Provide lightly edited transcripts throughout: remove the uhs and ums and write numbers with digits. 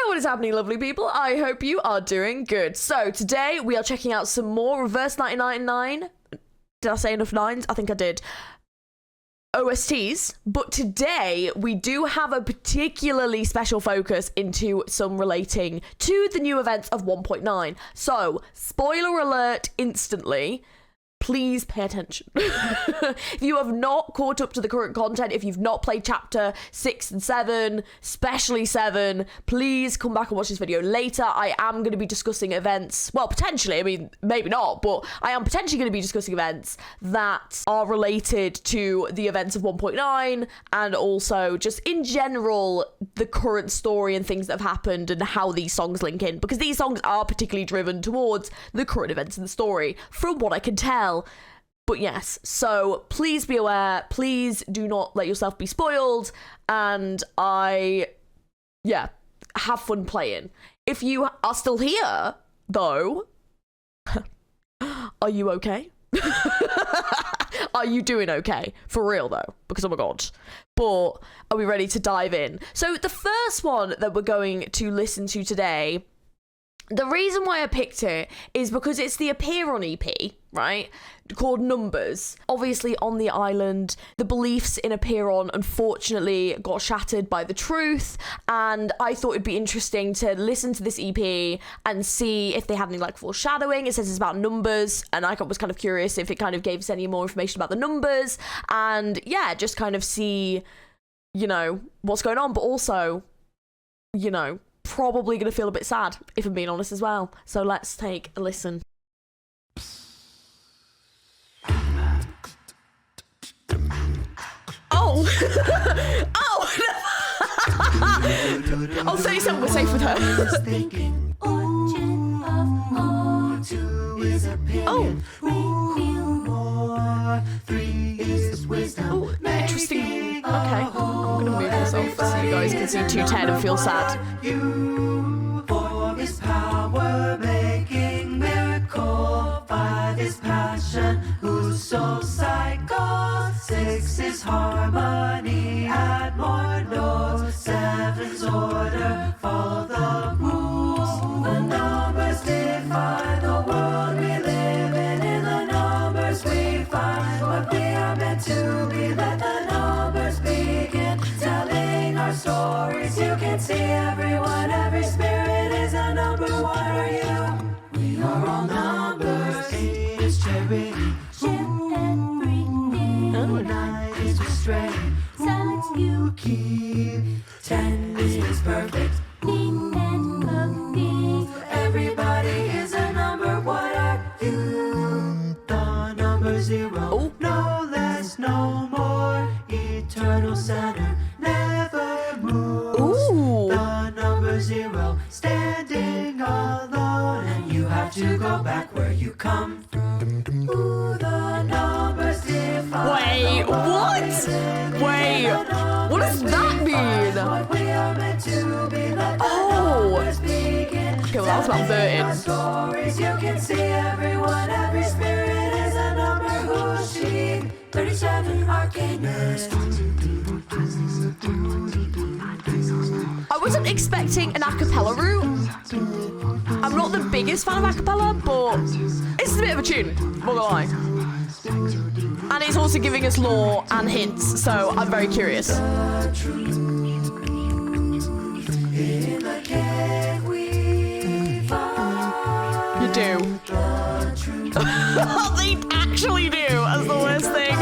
What is happening, lovely people? I hope you are doing good. So today we are checking out some more Reverse 1999. Did I say enough nines? I think I did. OSTs, but today we do have a particularly special focus into some relating to the new events of 1.9. So, spoiler alert instantly. Please pay attention. If you have not caught up to the current content, if you've not played chapter 6 and 7, especially 7, please come back and watch this video later. I am going to be discussing events, well, potentially, I mean, maybe not, but I am potentially going to be discussing events that are related to the events of 1.9 and also just in general, the current story and things that have happened and how these songs link in, because these songs are particularly driven towards the current events in the story, from what I can tell. But yes, so please be aware, please do not let yourself be spoiled, and have fun playing. If you are still here, though, are you okay? Are you doing okay? For real, though, because oh my god. But are we ready to dive in? So the first one that we're going to listen to today, the reason why I picked it is because it's the Appear on EP, right? Called Numbers. Obviously, on the island, the beliefs in Appear on unfortunately got shattered by the truth, and I thought it'd be interesting to listen to this EP and see if they had any like foreshadowing. It says it's about numbers, and I was kind of curious if it kind of gave us any more information about the numbers, and yeah, just kind of see, you know, what's going on, but also, you know, probably going to feel a bit sad, if I'm being honest as well. So let's take a listen. Oh! Oh! I'll say something, we're safe with her. Oh! Oh, interesting. Okay, I'm gonna move this off so you guys can see 210 and feel sad. For his power making miracle, 5 is passion, whose soul cycle, 6 is harmony, add more notes, 7's order, follow the rules. The numbers define the world we live in the numbers we find what we are meant to be. Let the numbers begin telling our stories. You can see everyone, every spirit is a number. What are you? We are all numbers. 8 is charity, 9 is restraint, 7's you keep, 10 is perfect. Everybody is a number. What are you? The number 0. No less, no more. Eternal center, never moves. The number 0, standing alone, and you have to go back where you come from. Ooh, the numbers define. Wait, what? Wait, what does that mean? Oh. Okay, well, that was about 13. Stories, you can see everyone, every spirit is a number. Who's she? 37 arcaners. I wasn't expecting an acapella route. I'm not the biggest fan of acapella, but it's a bit of a tune, not gonna lie. And it's also giving us lore and hints, so I'm very curious. You do. They actually do, as the worst thing.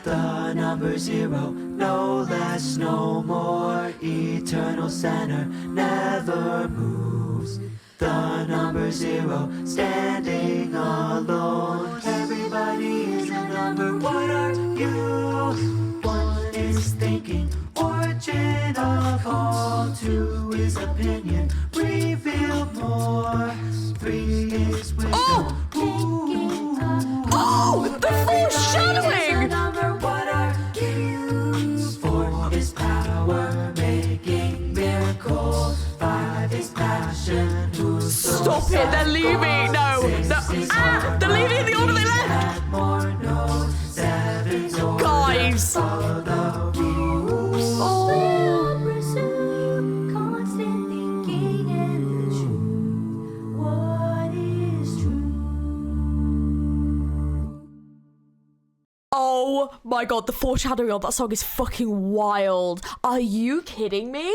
The number 0, no less, no more. Eternal center, never moves. The number 0, standing alone. Everybody is a number. What are you? 1 is thinking, origin of all. 2 is opinion, reveal more. 3 is wisdom. Oh, the foreshadowing! What are you? 4 is power, making miracles. 5 is passion. Stop it, they're leaving. No. Ah, they're leaving in the order they left. Guys. Oh. my god, the foreshadowing on that song is fucking wild. Are you kidding me?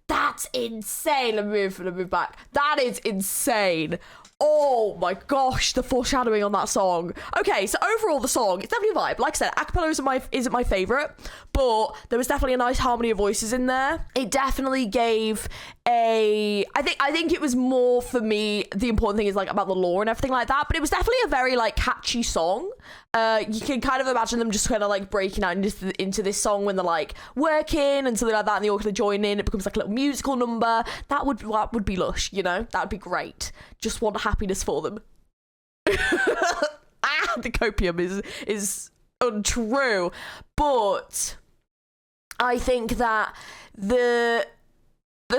That's insane. Let me move back. That is insane. Oh my gosh, the foreshadowing on that song. Okay, so overall the song, it's definitely a vibe. Like I said, acapella isn't my favourite, but there was definitely a nice harmony of voices in there. It definitely gave I think it was more for me, the important thing is like about the lore and everything like that, but it was definitely a very like catchy song. You can kind of imagine them just kind of like breaking out into this song when they're like working and something like that, and they all kind of join in. It becomes like a little musical number. That would be lush, you know? That would be great. Just want happiness for them. The copium is untrue. But I think that the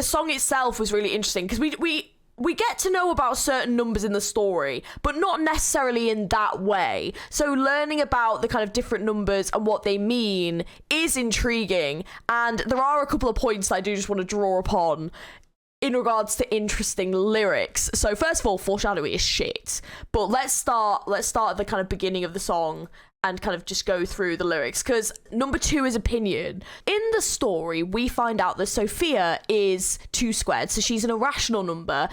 song itself was really interesting because we get to know about certain numbers in the story, but not necessarily in that way. So learning about the kind of different numbers and what they mean is intriguing. And there are a couple of points that I do just want to draw upon in regards to interesting lyrics. So first of all, foreshadowing is shit. But let's start at the kind of beginning of the song and kind of just go through the lyrics, because number 2 is opinion. In the story, we find out that Sophia is 2 squared, so she's an irrational number.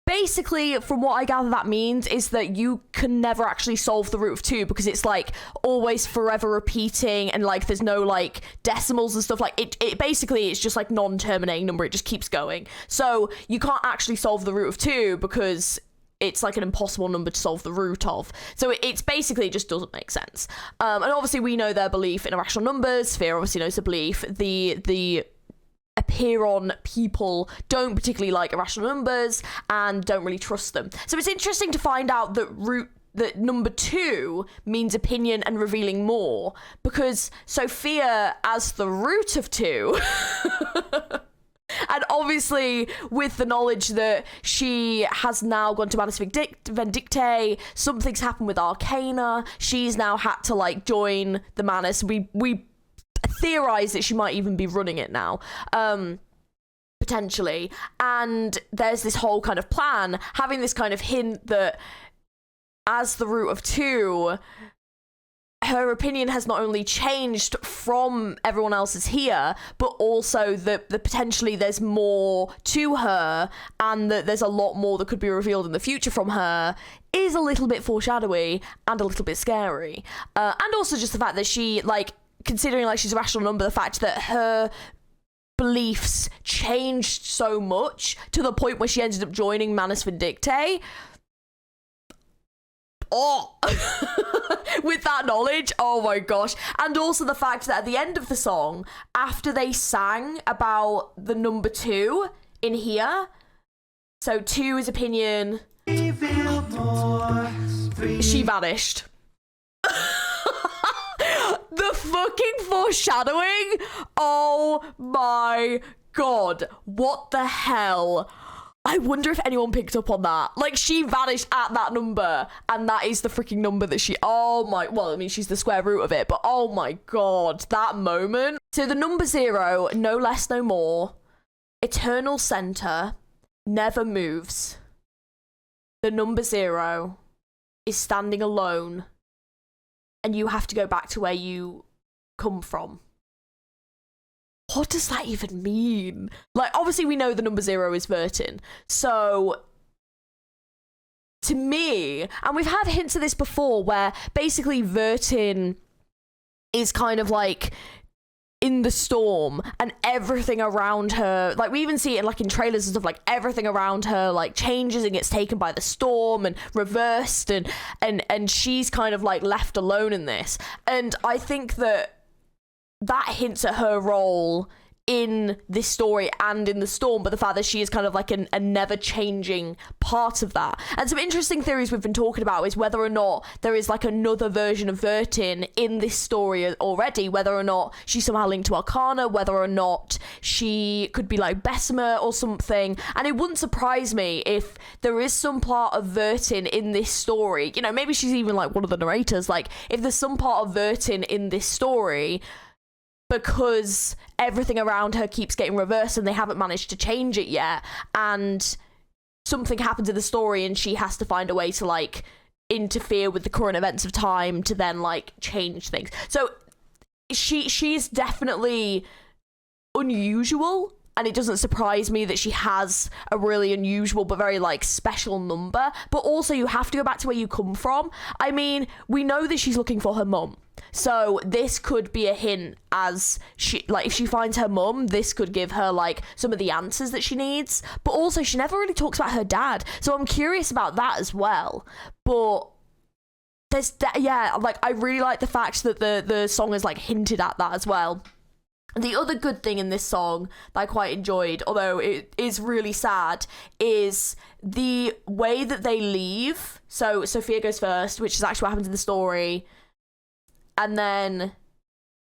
Basically, from what I gather that means is that you can never actually solve the root of 2 because it's like always forever repeating, and like there's no like decimals and stuff. Like it basically it's just like non-terminating number. It just keeps going. So you can't actually solve the root of 2 because it's like an impossible number to solve the root of. So it's basically, it just doesn't make sense. And obviously we know their belief in irrational numbers. Sphere obviously knows the belief. The Apeiron people don't particularly like irrational numbers and don't really trust them. So it's interesting to find out that number 2 means opinion and revealing more, because Sophia as the root of 2 and obviously with the knowledge that she has now gone to Manus Vindictae, something's happened with Arcana, she's now had to like join the Manus. We theorize that she might even be running it now, potentially. And there's this whole kind of plan, having this kind of hint that as the root of 2, her opinion has not only changed from everyone else's here, but also that potentially there's more to her, and that there's a lot more that could be revealed in the future from her, is a little bit foreshadowy and a little bit scary. And also just the fact that she, like, considering like she's a rational number, the fact that her beliefs changed so much to the point where she ended up joining Manus Vindictae. Oh, with that knowledge, oh my gosh. And also the fact that at the end of the song, after they sang about the number 2 in here, so 2 is opinion, she vanished. The fucking foreshadowing, oh my god, what the hell? I wonder if anyone picked up on that. Like, she vanished at that number, and that is the freaking number that well, I mean, she's the square root of it, but oh my god, that moment. So the number 0, no less, no more, eternal center, never moves. The number 0 is standing alone, and you have to go back to where you come from. What does that even mean? Like, obviously we know the number 0 is Vertin. So, to me, and we've had hints of this before, where basically Vertin is kind of like in the storm, and everything around her, like we even see it like in trailers and stuff, like everything around her like changes and gets taken by the storm and reversed, and she's kind of like left alone in this. And I think that hints at her role in this story and in the storm, but the fact that she is kind of like a never-changing part of that. And some interesting theories we've been talking about is whether or not there is like another version of Vertin in this story already, whether or not she's somehow linked to Arcana, whether or not she could be like Bessemer or something. And it wouldn't surprise me if there is some part of Vertin in this story. You know, maybe she's even like one of the narrators. Like, if there's some part of Vertin in this story, because everything around her keeps getting reversed and they haven't managed to change it yet, and something happens in the story and she has to find a way to like interfere with the current events of time to then like change things. So she's definitely unusual, and it doesn't surprise me that she has a really unusual but very like special number. But also you have to go back to where you come from. I mean, we know that she's looking for her mum, so this could be a hint, as she, like, if she finds her mum, this could give her like some of the answers that she needs. But also she never really talks about her dad, so I'm curious about that as well. But there's yeah, like, I really like the fact that the song is like hinted at that as well. The other good thing in this song that I quite enjoyed, although it is really sad, is the way that they leave. So Sophia goes first, which is actually what happens in the story. And then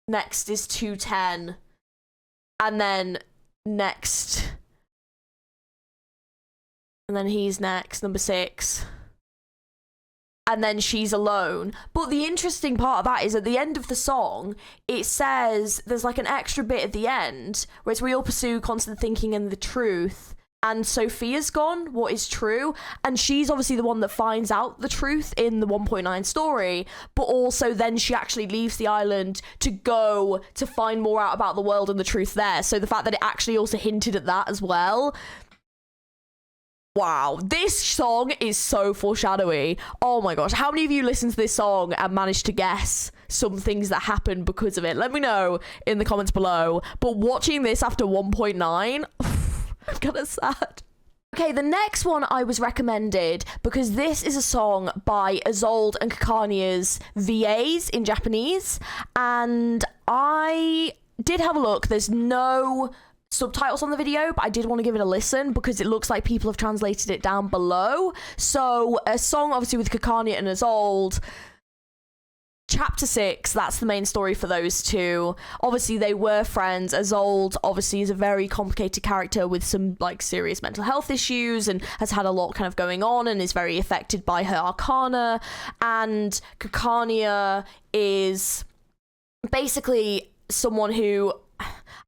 next is 210. And then next. And then he's next, number 6. And then she's alone. But the interesting part of that is at the end of the song, it says there's like an extra bit at the end where it's, we all pursue constant thinking and the truth. And Sophia's gone, what is true? And she's obviously the one that finds out the truth in the 1.9 story, but also then she actually leaves the island to go to find more out about the world and the truth there. So the fact that it actually also hinted at that as well. Wow, this song is so foreshadowy. Oh my gosh, how many of you listened to this song and managed to guess some things that happened because of it? Let me know in the comments below. But watching this after 1.9, I'm kind of sad. Okay, the next one I was recommended because this is a song by Isolde and Kakania's VAs in Japanese, and I did have a look. There's no subtitles on the video, but I did want to give it a listen because it looks like people have translated it down below. So a song obviously with Kakania and Isolde. Chapter 6, that's the main story for those two. Obviously they were friends. Isolde obviously is a very complicated character with some like serious mental health issues and has had a lot kind of going on and is very affected by her arcana. And Kakania is basically someone who,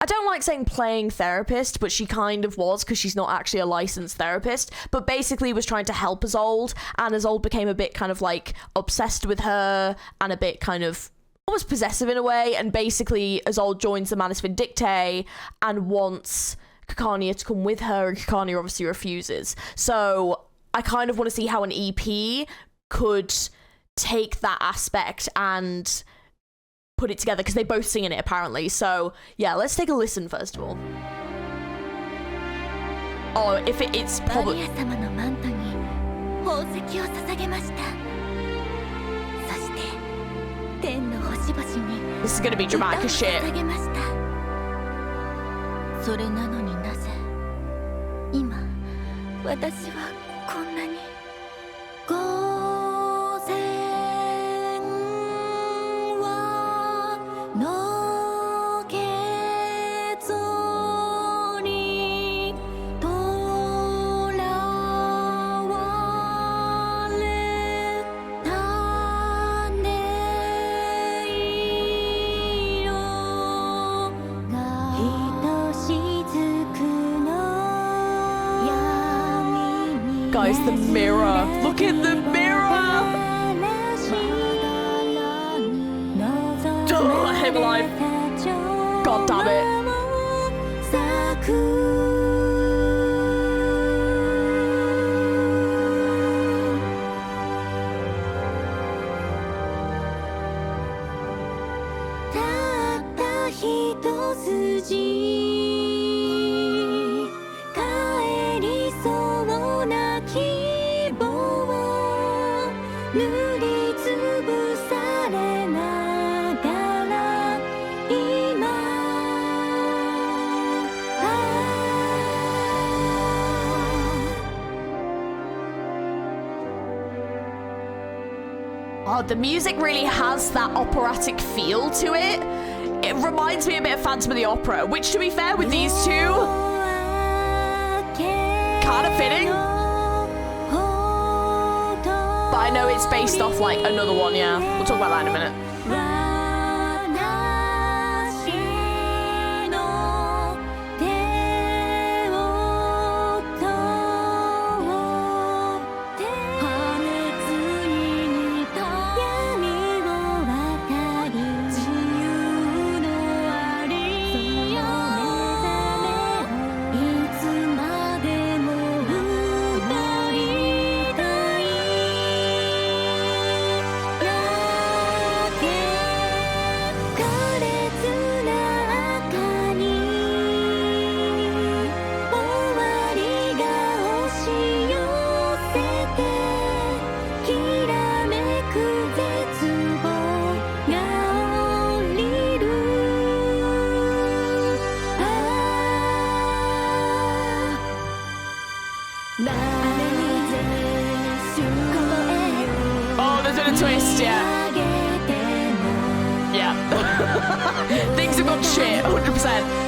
I don't like saying playing therapist, but she kind of was, because she's not actually a licensed therapist, but basically was trying to help Isolde, and Isolde became a bit kind of like obsessed with her and a bit kind of almost possessive in a way, and basically Isolde joins the Manus Vindictae and wants Kakania to come with her, and Kakania obviously refuses. So I kind of want to see how an EP could take that aspect and put it together, because they both sing in it apparently. So yeah, let's take a listen first of all. Oh, if it's probably this is gonna be dramatic as shit. Guys, the mirror. Look at the mirror. Oh, I'm alive. God damn it. Oh, the music really has that operatic feel to it. It reminds me a bit of Phantom of the Opera, which, to be fair, with these two, kind of fitting. But I know it's based off like another one, yeah. We'll talk about that in a minute. Oh, there's been a twist, yeah. Yeah. Things have gone shit, 100%.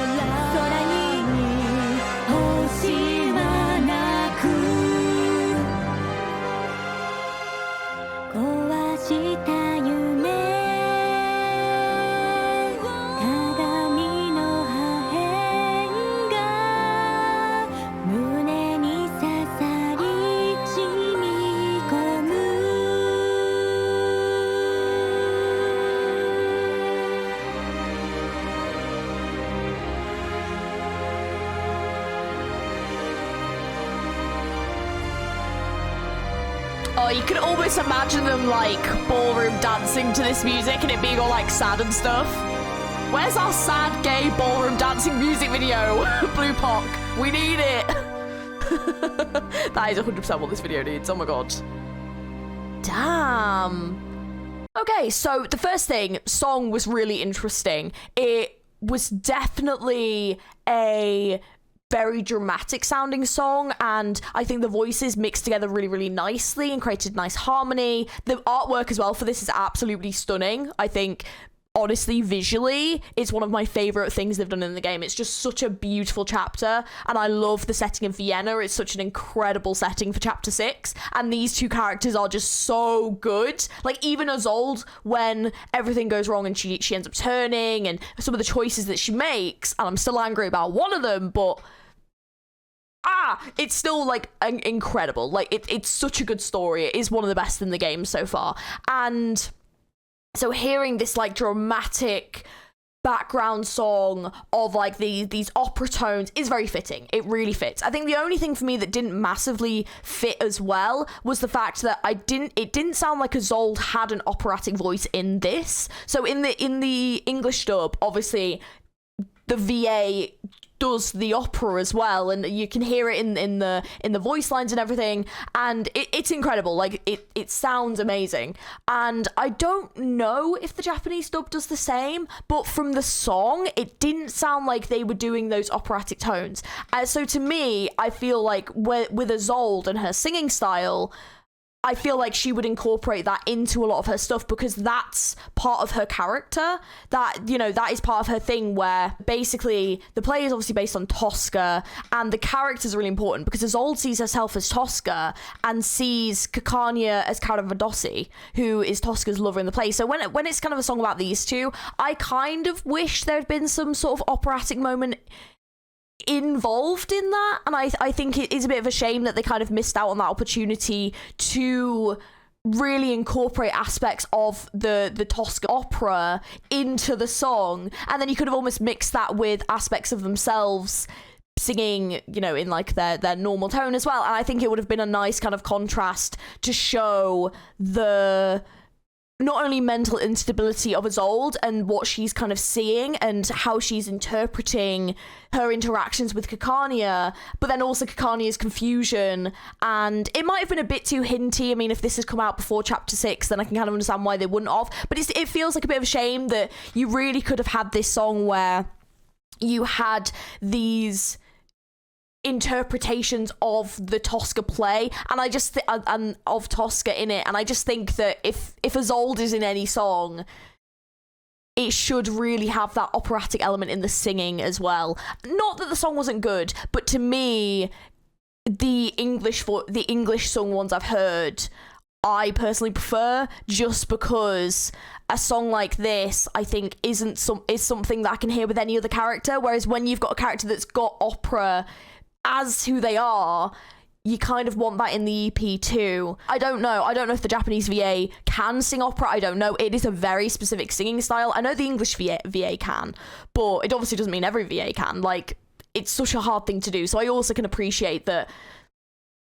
Oh, you can almost imagine them like ballroom dancing to this music and it being all like sad and stuff. Where's our sad gay ballroom dancing music video? Blue Pock, we need it. That is 100% what this video needs. Oh my god. Damn. Okay, so the first thing, song was really interesting. It was definitely a very dramatic sounding song, and I think the voices mixed together really, really nicely and created nice harmony. The artwork as well for this is absolutely stunning. I think, honestly, visually, it's one of my favorite things they've done in the game. It's just such a beautiful chapter, and I love the setting of Vienna. It's such an incredible setting for chapter 6, and these two characters are just so good. Like, even Isolde, when everything goes wrong and she ends up turning, and some of the choices that she makes, and I'm still angry about one of them, but it's still like incredible. Like, it's such a good story. It is one of the best in the game so far. And so hearing this like dramatic background song of like these opera tones is very fitting. It really fits. I think the only thing for me that didn't massively fit as well was the fact that it didn't sound like Isolde had an operatic voice in this. So in the English dub, obviously the VA does the opera as well, and you can hear it in the voice lines and everything, and it's incredible. Like, it sounds amazing. And I don't know if the Japanese dub does the same, but from the song it didn't sound like they were doing those operatic tones. So to me, I feel like with Isolde and her singing style, I feel like she would incorporate that into a lot of her stuff, because that's part of her character. That, you know, that is part of her thing, where basically the play is obviously based on Tosca, and the characters are really important because Isolde sees herself as Tosca and sees Caconia as Caravadossi, who is Tosca's lover in the play. So when it's kind of a song about these two, I kind of wish there had been some sort of operatic moment involved in that, and I think it is a bit of a shame that they kind of missed out on that opportunity to really incorporate aspects of the Tosca opera into the song, and then you could have almost mixed that with aspects of themselves singing, you know, in like their normal tone as well. And I think it would have been a nice kind of contrast to show the not only mental instability of Isolde and what she's kind of seeing and how she's interpreting her interactions with Caconia, but then also Cacania's confusion. And it might have been a bit too hinty. I mean, if this had come out before chapter 6, then I can kind of understand why they wouldn't have. But it feels like a bit of a shame that you really could have had this song where you had these interpretations of the Tosca play, and I just and of Tosca in it, and I just think that if Isolde is in any song, it should really have that operatic element in the singing as well. Not that the song wasn't good, but to me, the English sung ones I've heard, I personally prefer, just because a song like this, I think, is something that I can hear with any other character. Whereas when you've got a character that's got opera as who they are, you kind of want that in the EP too. I don't know if the Japanese VA can sing opera. I don't know. It is a very specific singing style. I know the English VA can, but it obviously doesn't mean every VA can. Like, it's such a hard thing to do. So I also can appreciate that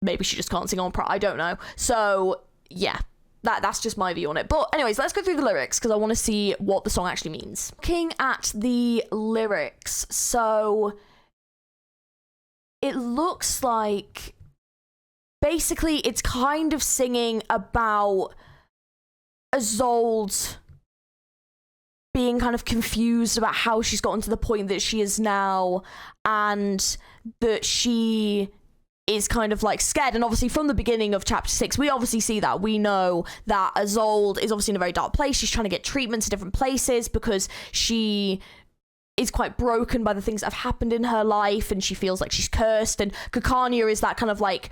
maybe she just can't sing opera. I don't know. So yeah, that's just my view on it. But anyways, let's go through the lyrics because I want to see what the song actually means. Looking at the lyrics, so it looks like basically it's kind of singing about Isolde being kind of confused about how she's gotten to the point that she is now, and that she is kind of like scared. And obviously from the beginning of chapter 6, we obviously see that. We know that Isolde is obviously in a very dark place. She's trying to get treatment to different places because she is quite broken by the things that have happened in her life, and she feels like she's cursed. And Caconia is that kind of like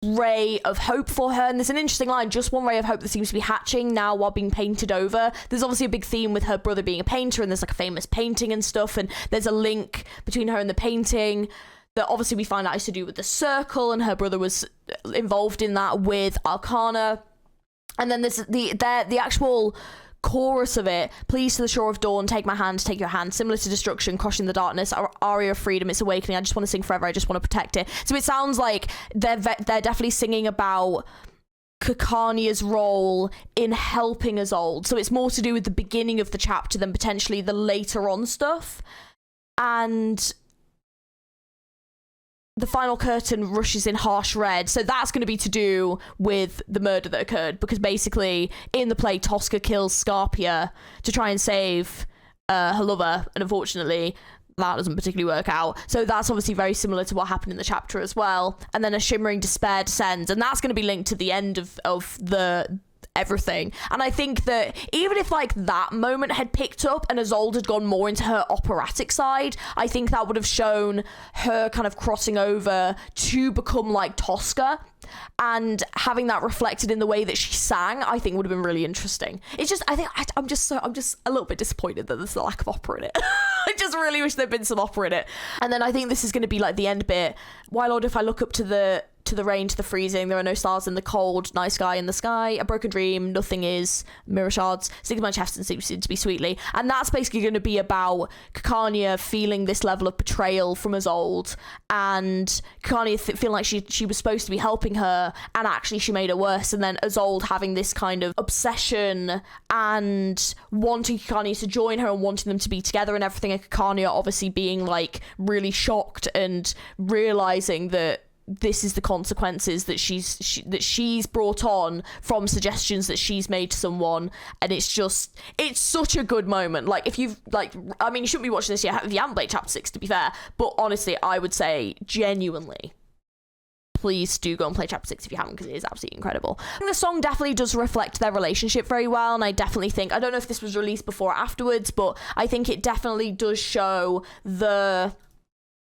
ray of hope for her. And there's an interesting line, just one ray of hope that seems to be hatching now while being painted over. There's obviously a big theme with her brother being a painter, and there's like a famous painting and stuff, and there's a link between her and the painting that obviously we find out is to do with the circle, and her brother was involved in that with Arcana. And then there's the actual chorus of it: please to the shore of dawn, take my hand, take your hand, similar to destruction, crushing the darkness, our aria of freedom, it's awakening, I just want to sing forever, I just want to protect it. So it sounds like they're definitely singing about Cacoниa's role in helping Isolde. So it's more to do with the beginning of the chapter than potentially the later on stuff. And the final curtain rushes in harsh red, so that's going to be to do with the murder that occurred, because basically in the play Tosca kills Scarpia to try and save her lover, and unfortunately that doesn't particularly work out. So that's obviously very similar to what happened in the chapter as well. And then a shimmering despair descends, and that's going to be linked to the end of the everything. And I think that even if like that moment had picked up and Isolde had gone more into her operatic side, I think that would have shown her kind of crossing over to become like Tosca, and having that reflected in the way that she sang, I think would have been really interesting. It's just, I'm just a little bit disappointed that there's a lack of opera in it. I just really wish there'd been some opera in it. And then I think this is going to be like the end bit. Why, Lord, if I look up to the rain, to the freezing, there are no stars in the cold, night sky in the sky, a broken dream, nothing is, mirror shards, sticking my chest and seems to be sweetly. And that's basically going to be about Caconia feeling this level of betrayal from Isolde, and Caconia feeling like she was supposed to be helping her, and actually she made it worse. And then Isolde having this kind of obsession and wanting Caconia to join her and wanting them to be together and everything, and Caconia obviously being like really shocked and realizing that this is the consequences that she's brought on from suggestions that she's made to someone. And it's such a good moment. Like, if you've like, I mean, you shouldn't be watching this yet if you haven't played chapter 6, to be fair, but honestly I would say genuinely please do go and play chapter 6 if you haven't, because it is absolutely incredible. And the song definitely does reflect their relationship very well, and I definitely think, I don't know if this was released before or afterwards, but I think it definitely does show the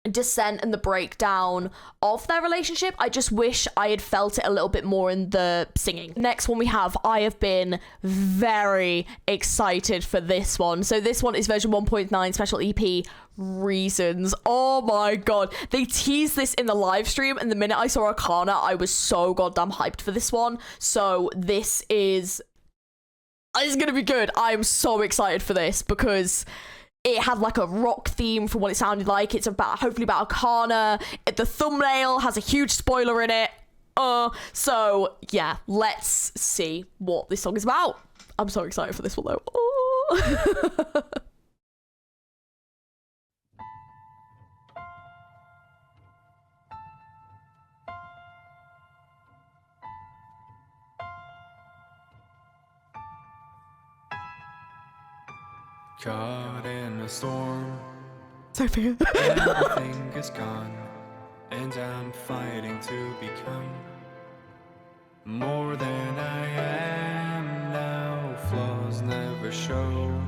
descent and the breakdown of their relationship. I just wish I had felt it a little bit more in the singing. Next one we have, I have been very excited for this one. So this one is version 1.9 special EP, Reasons. Oh my god, they teased this in the live stream, and the minute I saw Arcana I was so goddamn hyped for this one. So this is gonna be good. I'm so excited for this because it had like a rock theme from what it sounded like. It's about, hopefully about Arcana. The thumbnail has a huge spoiler in it. So yeah, let's see what this song is about. I'm so excited for this one though. Oh. Caught in a storm, Sophia. everything is gone, and I'm fighting to become more than I am now. Flaws never showed.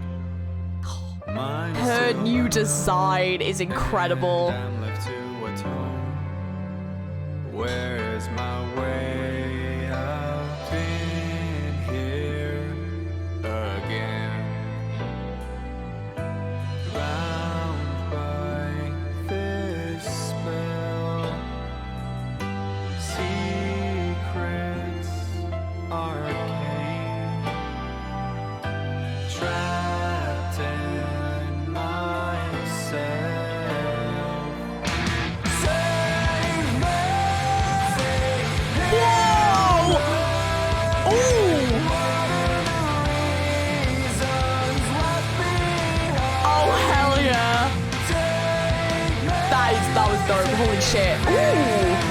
Mine is Her still new unknown, design is incredible. and I'm left to atone. Where's my way out in here again? Bound by this spell, secrets arcane, trapped in myself. Save me, Whoa! Ooh! Oh hell yeah! That was dope. Holy shit! Ooh!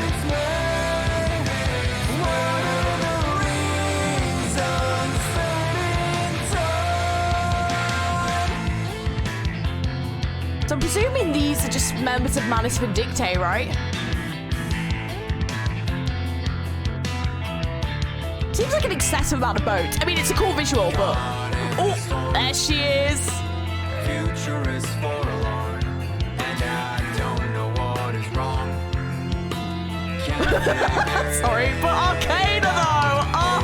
So I'm presuming these are just members of Manus Vindicte, right? Seems like an excessive amount of boats. I mean, it's a cool visual, but... Oh, there she is. Future is forlorn, and I don't know what is wrong. Sorry, but Arcana, though. Oh,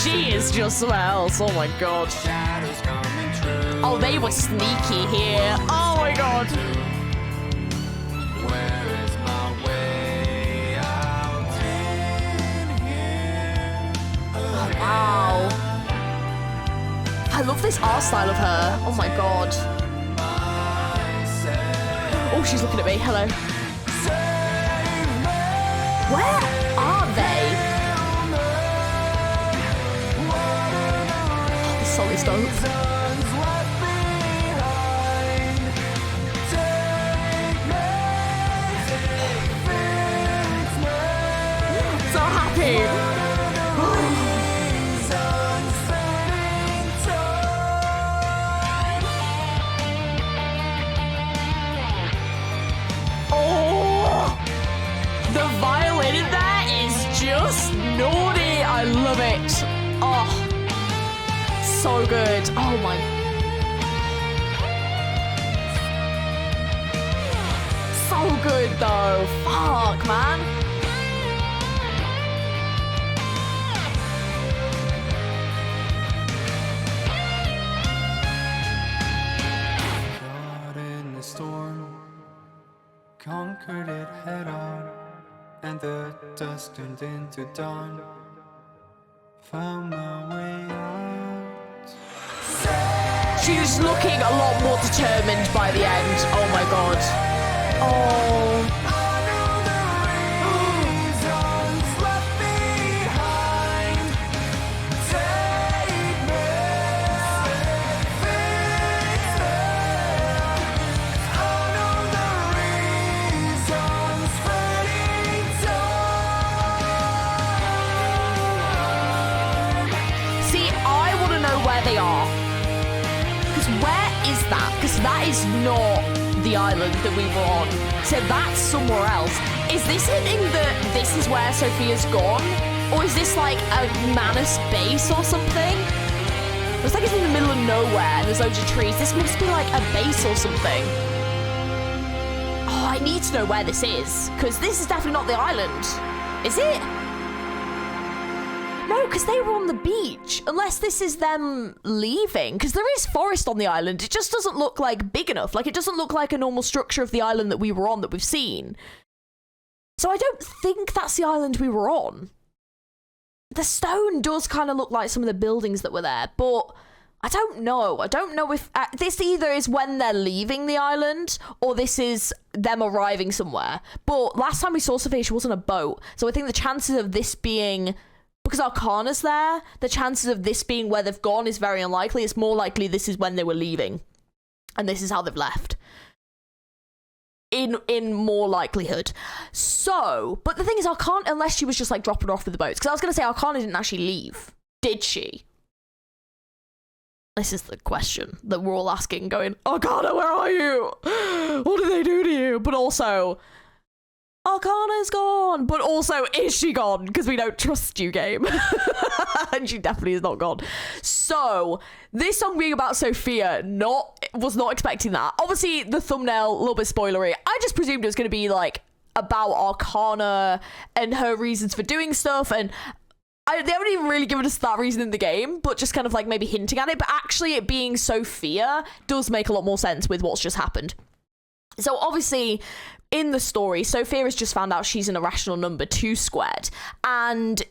she is just something else. Oh, my God. Shadows coming true. Oh, they were sneaky here. Oh, my God. Where is my way out in here? Wow. I love this art style of her. Oh, my God. Oh, she's looking at me. Hello. Where are they? Oh, the song is dope. So happy. Oh, the violin in there is just naughty. I love it. Oh, so good. Oh my. So good though. Fuck, man. Caught in the storm, conquered it head on, and the dust turned into dawn. Found my way out. She's looking a lot more determined by the end. Oh my god. Oh. See, I want to know where they are. Because where is that? Because that is not the island that we were on. So that's somewhere else. Is this hinting that this is where Sophia's gone? Or is this like a Manus base or something? It looks like it's in the middle of nowhere and there's loads of trees. This must be like a base or something. Oh, I need to know where this is. Because this is definitely not the island. Is it? No, because they were on the beach. Unless this is them leaving. Because there is forest on the island. It just doesn't look like big enough. Like, it doesn't look like a normal structure of the island that we were on that we've seen. So I don't think that's the island we were on. The stone does kind of look like some of the buildings that were there. But I don't know. I don't know if... this either is when they're leaving the island or this is them arriving somewhere. But last time we saw Sophia, she was on a boat. So I think the chances of this being... Because Arcana's there, the chances of this being where they've gone is very unlikely. It's more likely this is when they were leaving. And this is how they've left. In more likelihood. So, but the thing is, Arcana, unless she was just like dropping her off with the boats. Because I was going to say, Arcana didn't actually leave. Did she? This is the question that we're all asking, going, Arcana, where are you? What did they do to you? But also... Arcana's gone, but also, is she gone? Because we don't trust you, game. And she definitely is not gone. So, this song being about Sophia, was not expecting that. Obviously, the thumbnail, a little bit spoilery. I just presumed it was going to be, like, about Arcana and her reasons for doing stuff, and they haven't even really given us that reason in the game, but just kind of, like, maybe hinting at it. But actually, it being Sophia does make a lot more sense with what's just happened. So, obviously... In the story, Sophia has just found out she's an irrational number, 2 squared. And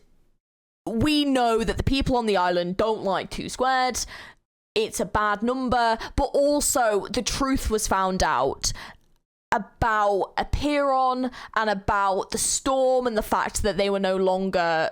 we know that the people on the island don't like 2 squared. It's a bad number. But also, the truth was found out about Apiron and about the storm and the fact that they were no longer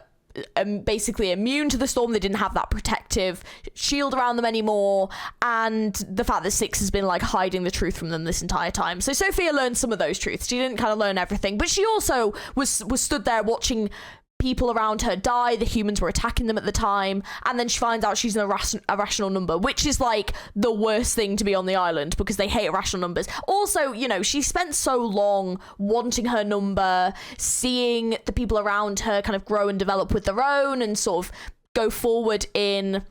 basically immune to the storm. They didn't have that protective shield around them anymore, and the fact that Six has been like hiding the truth from them this entire time. So Sophia learned some of those truths. She didn't kind of learn everything, but she also was stood there watching people around her die. The humans were attacking them at the time, and then she finds out she's an irrational number, which is like the worst thing to be on the island because they hate irrational numbers. Also, you know, she spent so long wanting her number, seeing the people around her kind of grow and develop with their own, and sort of go forward in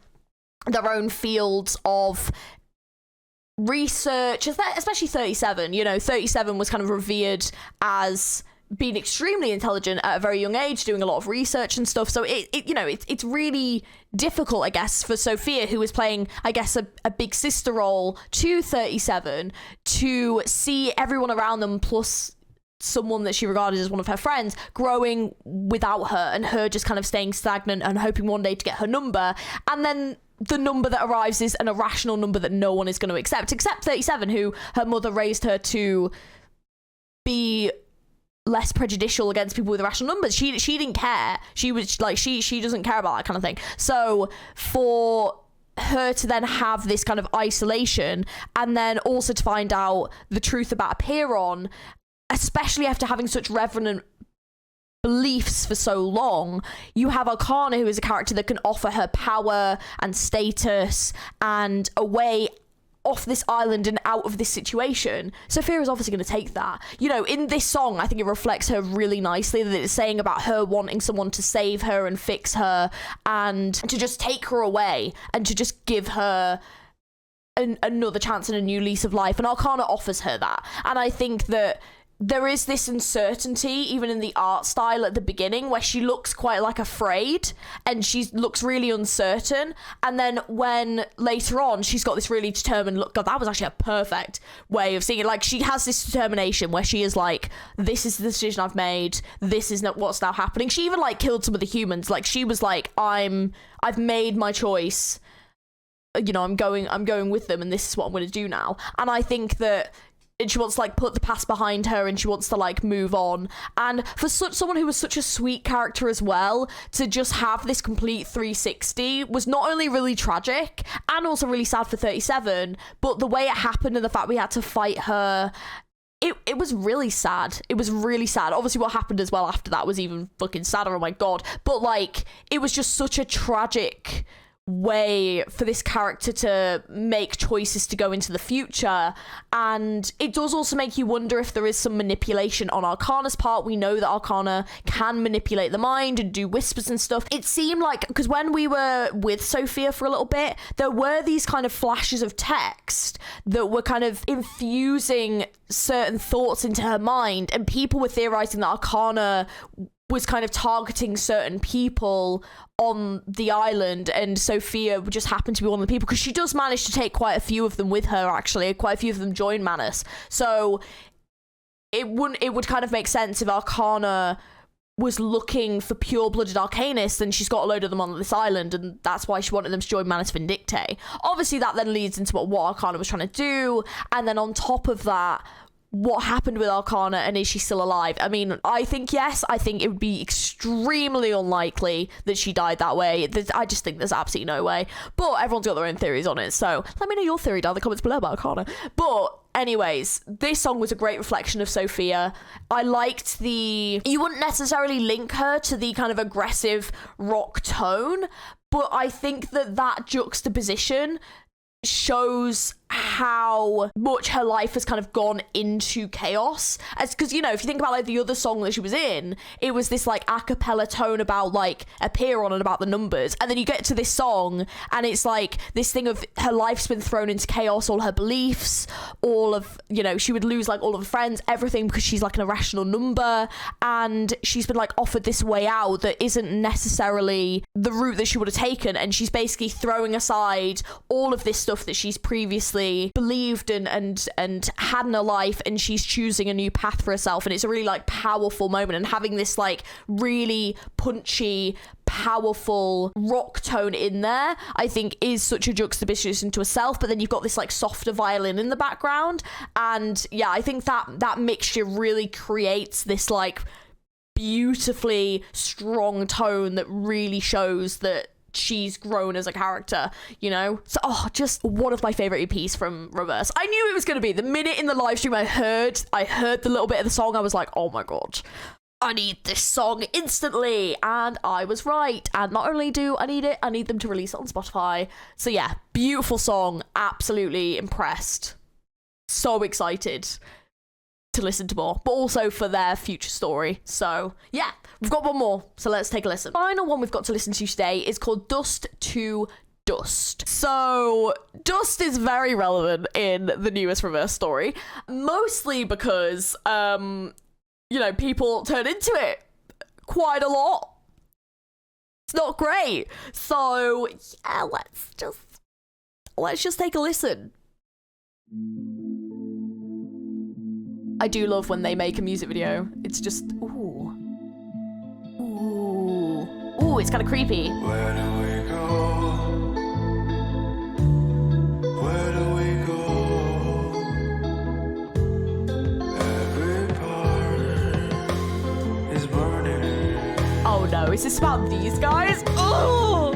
their own fields of research, especially 37. You know, 37 was kind of revered as being extremely intelligent at a very young age, doing a lot of research and stuff. So it's really difficult, I guess, for Sophia, who is playing, I guess, a big sister role to 37, to see everyone around them plus someone that she regarded as one of her friends growing without her, and her just kind of staying stagnant and hoping one day to get her number. And then the number that arrives is an irrational number that no one is going to accept, except 37, who her mother raised her to be less prejudicial against people with irrational numbers. She didn't care. She was like, she doesn't care about that kind of thing. So for her to then have this kind of isolation, and then also to find out the truth about Apeiron, especially after having such reverent beliefs for so long, you have Arcana, who is a character that can offer her power and status and a way off this island and out of this situation. Sophia is obviously going to take that. You know, in this song, I think it reflects her really nicely, that it's saying about her wanting someone to save her and fix her and to just take her away and to just give her another chance and a new lease of life. And Arcana offers her that. And I think that there is this uncertainty, even in the art style at the beginning, where she looks quite like afraid and she looks really uncertain. And then when later on, she's got this really determined look. God, that was actually a perfect way of seeing it. Like, she has this determination where she is like, this is the decision I've made. This is not what's now happening. She even like killed some of the humans. Like, she was like, I've made my choice. You know, I'm going with them, and this is what I'm going to do now. And I think that, and she wants to like put the past behind her, and she wants to like move on. And for someone who was such a sweet character as well, to just have this complete 360 was not only really tragic and also really sad for 37, but the way it happened and the fact we had to fight her, it was really sad. It was really sad. Obviously what happened as well after that was even fucking sadder, oh my god. But like, it was just such a tragic way for this character to make choices to go into the future. And it does also make you wonder if there is some manipulation on Arcana's part. We know that Arcana can manipulate the mind and do whispers and stuff. It seemed like, because when we were with Sophia for a little bit, there were these kind of flashes of text that were kind of infusing certain thoughts into her mind, and people were theorizing that Arcana was kind of targeting certain people on the island, and Sophia just happened to be one of the people, because she does manage to take quite a few of them with her, actually. Quite a few of them join Manus. So it would kind of make sense if Arcana was looking for pure-blooded arcanists, and she's got a load of them on this island, and that's why she wanted them to join Manus Vindictae. Obviously, that then leads into what Arcana was trying to do, and then on top of that, what happened with Arcana, and is she still alive? I mean, I think yes. I think it would be extremely unlikely that she died that way. I just think there's absolutely no way. But everyone's got their own theories on it, so let me know your theory down in the comments below about Arcana. But anyways, this song was a great reflection of Sophia. I liked you wouldn't necessarily link her to the kind of aggressive rock tone, but I think that juxtaposition shows how much her life has kind of gone into chaos. Because, you know, if you think about like the other song that she was in, it was this like a cappella tone about like Apeiron and about the numbers, and then you get to this song and it's like this thing of her life's been thrown into chaos, all her beliefs, all of, you know, she would lose like all of her friends, everything, because she's like an irrational number, and she's been like offered this way out that isn't necessarily the route that she would have taken, and she's basically throwing aside all of this stuff that she's previously believed and had in her life, and she's choosing a new path for herself. And it's a really like powerful moment, and having this like really punchy, powerful rock tone in there, I think is such a juxtaposition to herself. But then you've got this like softer violin in the background, and yeah, I think that mixture really creates this like beautifully strong tone that really shows that she's grown as a character, you know? So, just one of my favorite EPs from Reverse. I knew it was going to be. The minute in the live stream I heard the little bit of the song, I was like, oh my god, I need this song instantly. And I was right. And not only do I need it, I need them to release it on Spotify. So yeah, beautiful song. Absolutely impressed. So excited to listen to more, but also for their future story. So yeah, we've got one more, so let's take a listen. Final one we've got to listen to today is called Dust to Dust. So Dust is very relevant in the newest Reverse story, mostly because people turn into it quite a lot. It's not great. So yeah, let's just take a listen. I do love when they make a music video. It's just ooh, it's kind of creepy. Where do we go? Where do we go? Every part is burning. Oh no, is this about these guys? Oh!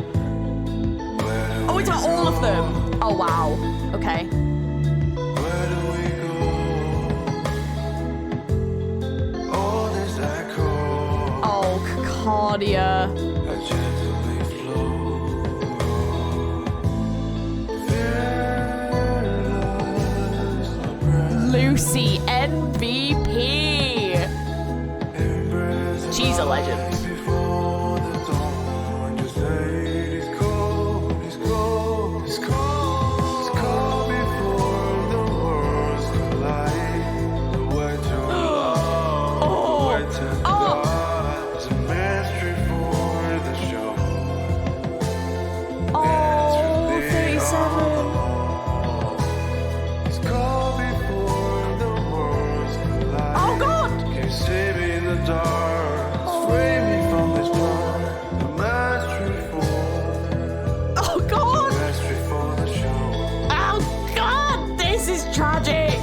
Oh, it's about all of them. Oh wow. Okay. Where do we go? All this echo. Oh, Cacadia. I gently flow. Fearless, my breath. Lucy MVP. She's a legend. Before the dawn, just say it's cold, it's cold, it's cold, it's cold before the worlds collide. The way to love, the way to God, it's a mystery for the show. Oh, 37. It's cold before the worlds collide. Oh God. Can you see me in the dark? Free me from this part. The mastery for. Oh God. Mastery for the show. Oh God, this is tragic.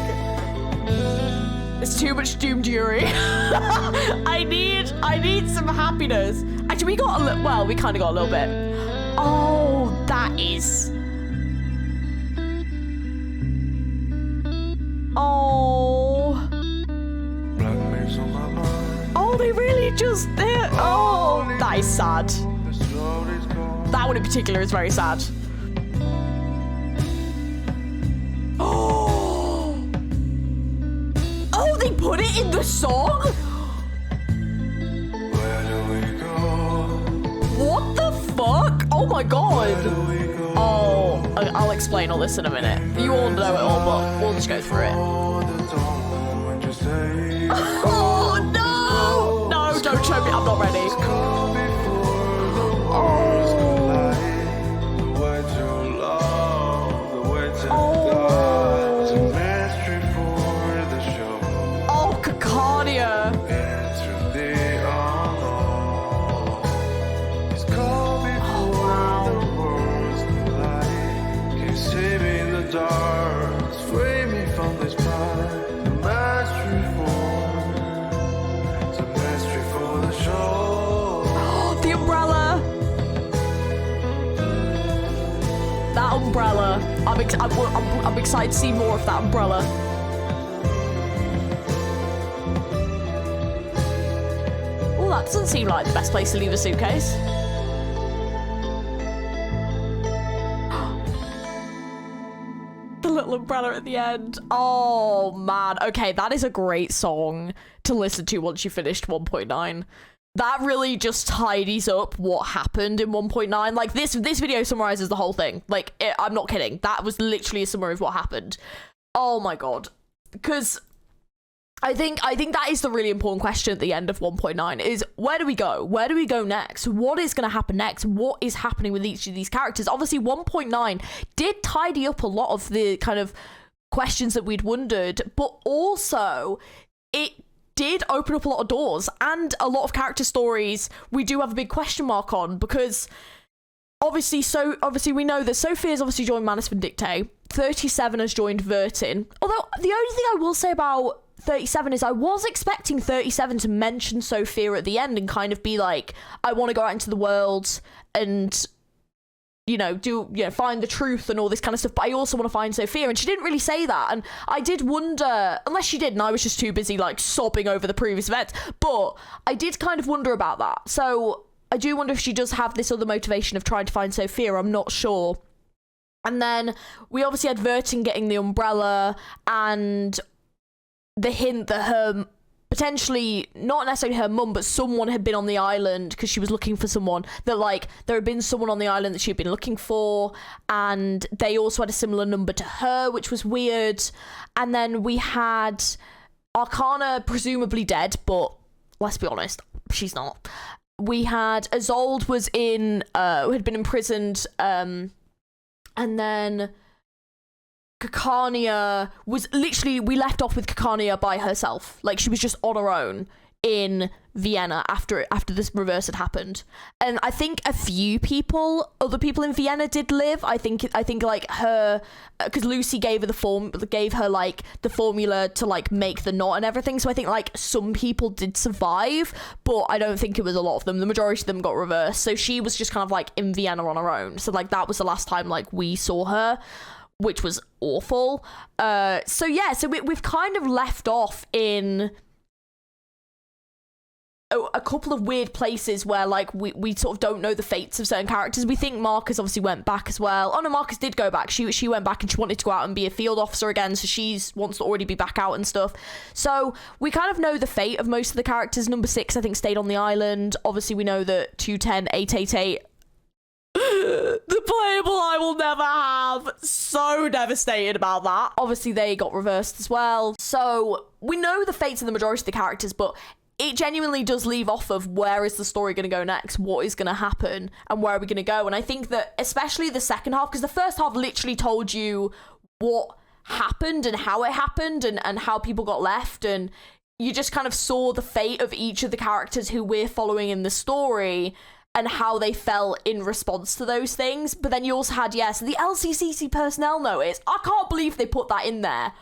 There's too much Doom Jury. I need some happiness. Actually, we got a little, well, we kind of got a little bit. Oh, that is. Oh. Black mix on my mind. Oh, they really just did. Oh, that is sad. The road is gone. That one in particular is very sad. Oh. Oh, they put it in the song? Where do we go? What the fuck? Oh my god. Where do we go? Oh, I'll explain all this in a minute. You all know it all, but we'll just go through it. Before the dawn, just say Oh no! No, don't show me. I'm not ready. it's cold before the worlds Oh. collide. The way to love, the way to Oh. God. It's a mystery for the show. Oh, Cacadia. Into the unknown. It's cold before wow. the worlds collide. Can you see me in the dark? Free me from this part. The mastery for. It's a mystery for the show. The umbrella. That umbrella. I'm excited to see more of that umbrella. Oh, that doesn't seem like the best place to leave a suitcase. The little umbrella at the end. Oh man. Okay, that is a great song to listen to once you finished 1.9. That really just tidies up what happened in 1.9. Like this video summarizes the whole thing. Like I'm not kidding. That was literally a summary of what happened. Oh my god. Because I think that is the really important question at the end of 1.9 is where do we go? Where do we go next? What is going to happen next? What is happening with each of these characters? Obviously 1.9 did tidy up a lot of the kind of questions that we'd wondered, but also it did open up a lot of doors and a lot of character stories we do have a big question mark on, because obviously we know that Sophia's obviously joined Manus Vindicte, 37 has joined Vertin, although the only thing I will say about 37 is I was expecting 37 to mention Sophia at the end and kind of be like, I want to go out into the world and find the truth and all this kind of stuff, but I also want to find Sophia, and she didn't really say that, and I did wonder, unless she did and I was just too busy like sobbing over the previous events, but I did kind of wonder about that. So I do wonder if she does have this other motivation of trying to find Sophia. I'm not sure. And then we obviously had Vertin getting the umbrella, and the hint that her, potentially, not necessarily her mum, but someone had been on the island because she was looking for someone, that like there had been someone on the island that she'd been looking for, and they also had a similar number to her, which was weird. And then we had Arcana presumably dead, but let's be honest, she's not. We had Isolde was had been imprisoned, and then Caconia was literally, we left off with Caconia by herself. Like, she was just on her own in Vienna after this reverse had happened. And I think a few other people in Vienna did live. I think like her, because Lucy gave her like the formula to like make the knot and everything. So I think like some people did survive, but I don't think it was a lot of them. The majority of them got reversed. So she was just kind of like in Vienna on her own. So like that was the last time like we saw her, which was awful. So we've kind of left off in a couple of weird places where like we sort of don't know the fates of certain characters. We think Marcus obviously went back as well. Oh no, Marcus did go back. She went back and she wanted to go out and be a field officer again, so she wants to already be back out and stuff. So we kind of know the fate of most of the characters. Number 6 I think stayed on the island. Obviously we know that 210, 888 the playable I will never have. So devastated about that. Obviously they got reversed as well. So we know the fates of the majority of the characters, but it genuinely does leave off of where is the story going to go next, what is going to happen, and where are we going to go. And I think that especially the second half, because the first half literally told you what happened and how it happened and how people got left, and you just kind of saw the fate of each of the characters who we're following in the story and how they felt in response to those things. But then you also had, the LCCC personnel notice. I can't believe they put that in there.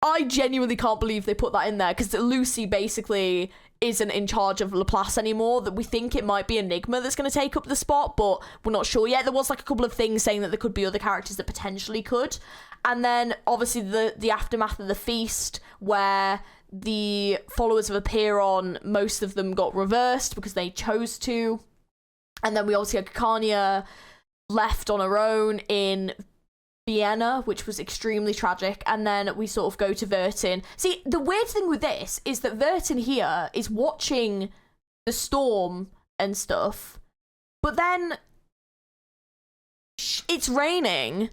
I genuinely can't believe they put that in there, because Lucy basically isn't in charge of Laplace anymore. That we think it might be Enigma that's going to take up the spot, but we're not sure yet. There was like a couple of things saying that there could be other characters that potentially could. And then obviously the aftermath of the feast, where the followers of Apiron, most of them got reversed because they chose to. And then we obviously had Caconia left on her own in Vienna, which was extremely tragic. And then we sort of go to Vertin. See, the weird thing with this is that Vertin here is watching the storm and stuff, but then it's raining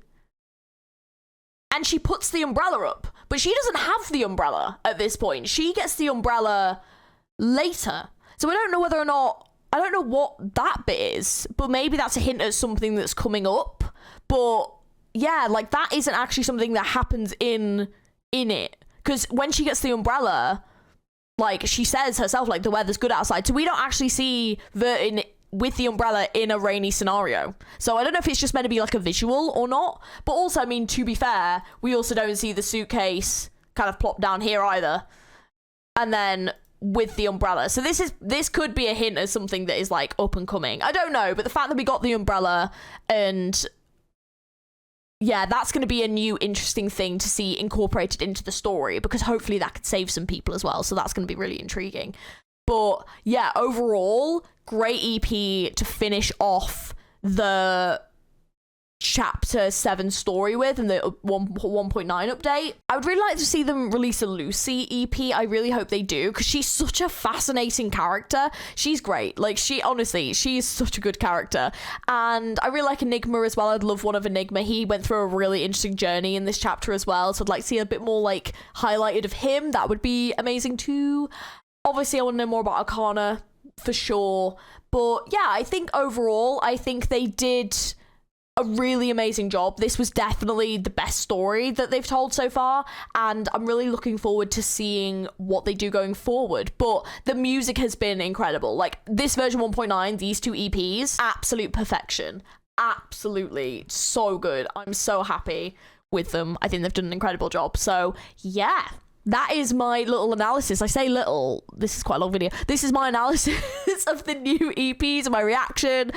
and she puts the umbrella up, but she doesn't have the umbrella at this point. She gets the umbrella later. So I don't know whether or not, I don't know what that bit is, but maybe that's a hint at something that's coming up. But yeah, like that isn't actually something that happens in it, because when she gets the umbrella, like she says herself, like the weather's good outside, so we don't actually see Vertin with the umbrella in a rainy scenario. So I don't know if it's just meant to be like a visual or not. But also, I mean, to be fair, we also don't see the suitcase kind of plop down here either, and then with the umbrella. So this could be a hint of something that is like up and coming. I don't know, but the fact that we got the umbrella, and yeah, that's going to be a new interesting thing to see incorporated into the story, because hopefully that could save some people as well. So that's going to be really intriguing. But yeah, overall, great EP to finish off the chapter 7 story with, and the 1.9 update. I would really like to see them release a Lucy EP. I really hope they do, because she's such a fascinating character. She's great. Like, she's such a good character. And I really like Enigma as well. I'd love one of Enigma. He went through a really interesting journey in this chapter as well, so I'd like to see a bit more like highlighted of him. That would be amazing too. Obviously I want to know more about Arcana for sure, but yeah, I think overall they did a really amazing job. This was definitely the best story that they've told so far, and I'm really looking forward to seeing what they do going forward. But the music has been incredible. Like, this version 1.9, these 2 EPs, absolute perfection. Absolutely so good. I'm so happy with them. I think they've done an incredible job. So yeah, that is my little analysis. I say little, this is quite a long video. This is my analysis of the new EPs and my reaction.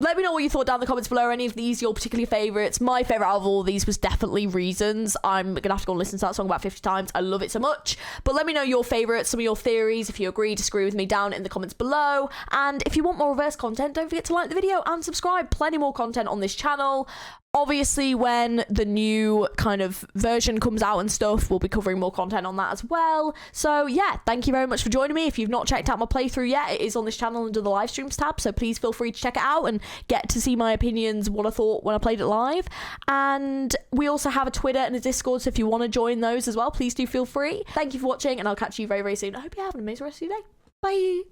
Let me know what you thought down in the comments below. Are any of these your particular favourites? My favourite out of all of these was definitely Reasons. I'm going to have to go and listen to that song about 50 times. I love it so much. But let me know your favourites, some of your theories, if you agree, disagree with me, down in the comments below. And if you want more reverse content, don't forget to like the video and subscribe. Plenty more content on this channel. Obviously, when the new kind of version comes out and stuff, we'll be covering more content on that as well. So yeah, thank you very much for joining me. If you've not checked out my playthrough yet, it is on this channel under the live streams tab, so please feel free to check it out and get to see my opinions, what I thought when I played it live. And we also have a Twitter and a Discord, so if you want to join those as well, please do feel free. Thank you for watching, and I'll catch you very, very soon. I hope you have an amazing rest of your day. Bye.